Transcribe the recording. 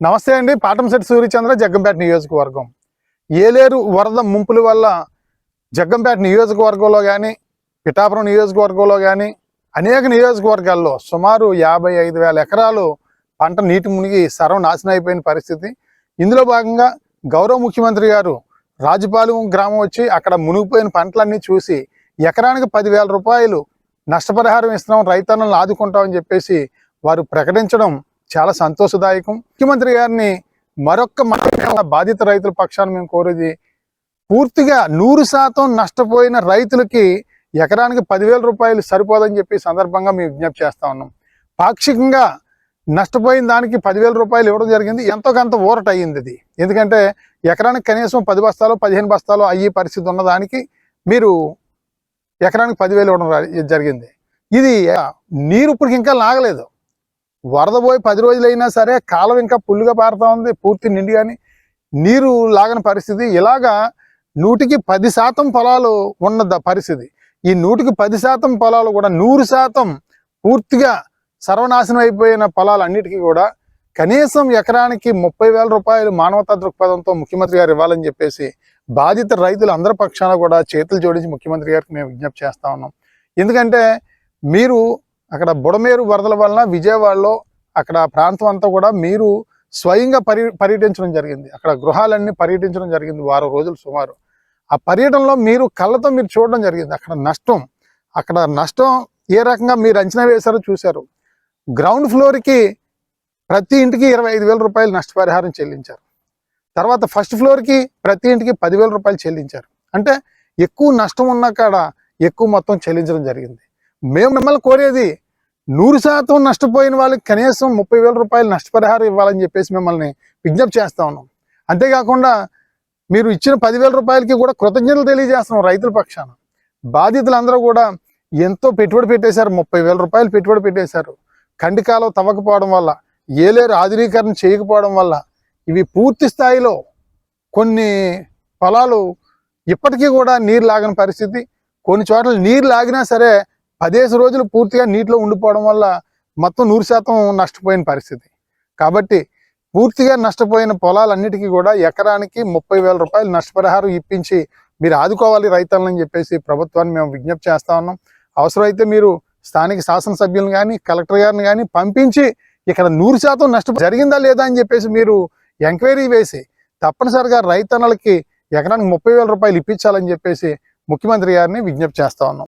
నమస్తే అండి. పాటంశెట్టి సూర్యచంద్ర, జగ్గంపేట నియోజకవర్గం. ఏలేరు వరద ముంపుల వల్ల జగ్గంపేట నియోజకవర్గంలో కానీ, పిఠాపురం నియోజకవర్గంలో కానీ అనేక నియోజకవర్గాల్లో సుమారు 55,000 ఎకరాలు పంట నీటి మునిగి సర్వనాశనం అయిపోయిన పరిస్థితి. ఇందులో భాగంగా గౌరవ ముఖ్యమంత్రి గారు రాజుపాలెం గ్రామం వచ్చి అక్కడ మునిగిపోయిన పంటలన్నీ చూసి ఎకరానికి 10,000 రూపాయలు నష్టపరిహారం ఇస్తున్నాం, రైతన్నలను ఆదుకుంటామని చెప్పేసి వారు ప్రకటించడం చాలా సంతోషదాయకం. ముఖ్యమంత్రి గారిని మరొక్క బాధిత రైతుల పక్షాన మేము కోరేది, పూర్తిగా 100% నష్టపోయిన రైతులకి ఎకరానికి 10,000 రూపాయలు సరిపోదని చెప్పి సందర్భంగా మేము విజ్ఞప్తి చేస్తా ఉన్నాం. పాక్షికంగా నష్టపోయిన దానికి 10,000 రూపాయలు ఇవ్వడం జరిగింది. ఎంతో కొంత ఊరట అయ్యింది ఇది. ఎందుకంటే ఎకరానికి కనీసం 10 బస్తాలు 15 బస్తాలు అయ్యే పరిస్థితి ఉన్నదానికి మీరు ఎకరానికి 10,000 ఇవ్వడం జరిగింది. ఇది నీరు ఇప్పటికి ఇంకా లాగలేదు. వరద పోయి 10 రోజులైనా సరే కాలం ఇంకా పుల్లుగా పారుతా ఉంది, పూర్తి నిండి కానీ నీరు లాగని పరిస్థితి. ఇలాగా 100కి 10% పొలాలు ఉన్న పరిస్థితి. ఈ 100కి 10% పొలాలు కూడా 100% పూర్తిగా సర్వనాశనం అయిపోయిన పొలాలన్నిటికీ కూడా కనీసం ఎకరానికి 30,000 రూపాయలు మానవతా దృక్పథంతో ముఖ్యమంత్రి గారు ఇవ్వాలని చెప్పేసి బాధిత రైతులు అందరి పక్షాన కూడా చేతులు జోడించి ముఖ్యమంత్రి గారికి మేము విజ్ఞప్తి చేస్తా ఉన్నాం. ఎందుకంటే మీరు అక్కడ బుడమేరు వరదల వలన విజయవాడలో అక్కడ ప్రాంతం అంతా కూడా మీరు స్వయంగా పర్యటించడం జరిగింది. అక్కడ గృహాలన్నీ పర్యటించడం జరిగింది, 10 రోజులు సుమారు. ఆ పర్యటనలో మీరు కళ్ళతో మీరు చూడడం జరిగింది. అక్కడ నష్టం ఏ రకంగా మీరు అంచనా వేశారో చూశారు. గ్రౌండ్ ఫ్లోర్కి ప్రతి ఇంటికి 25,000 రూపాయలు నష్టపరిహారం చెల్లించారు. తర్వాత ఫస్ట్ ఫ్లోర్కి ప్రతి ఇంటికి 10,000 రూపాయలు చెల్లించారు. అంటే ఎక్కువ నష్టం ఉన్న కాడ ఎక్కువ మొత్తం చెల్లించడం జరిగింది. మేము మిమ్మల్ని కోరేది 100% నష్టపోయిన వాళ్ళకి కనీసం 30,000 రూపాయలు నష్టపరిహారం ఇవ్వాలని చెప్పేసి మిమ్మల్ని విజ్ఞప్తి చేస్తా ఉన్నాం. అంతేకాకుండా మీరు ఇచ్చిన 10,000 రూపాయలకి కూడా కృతజ్ఞతలు తెలియజేస్తున్నాం రైతుల పక్షాన. బాధితులందరూ కూడా ఎంతో పెట్టుబడి పెట్టేశారు, 30,000 రూపాయలు పెట్టుబడి పెట్టేశారు. ఖండికాలం తవ్వకపోవడం వల్ల, ఏలేరు ఆధునీకరణ చేయకపోవడం వల్ల ఇవి పూర్తి స్థాయిలో కొన్ని పొలాలు ఇప్పటికీ కూడా నీరు లాగని పరిస్థితి. కొన్ని చోట్ల నీరు లాగినా సరే 15 రోజులు పూర్తిగా నీటిలో ఉండిపోవడం వల్ల మొత్తం 100% నష్టపోయిన పరిస్థితి. కాబట్టి పూర్తిగా నష్టపోయిన పొలాలన్నిటికీ కూడా ఎకరానికి 30,000 రూపాయలు నష్టపరిహారం ఇప్పించి మీరు ఆదుకోవాలి రైతులని చెప్పేసి ప్రభుత్వాన్ని మేము విజ్ఞప్తి చేస్తా ఉన్నాం. అవసరమైతే మీరు స్థానిక శాసనసభ్యులను కానీ కలెక్టర్ గారిని కానీ పంపించి ఇక్కడ 100% నష్టం జరిగిందా లేదా అని చెప్పేసి మీరు ఎంక్వైరీ వేసి తప్పనిసరిగా రైతన్నలకి ఎకరానికి 30,000 రూపాయలు ఇప్పించాలని చెప్పేసి ముఖ్యమంత్రి గారిని విజ్ఞప్తి చేస్తా ఉన్నాం.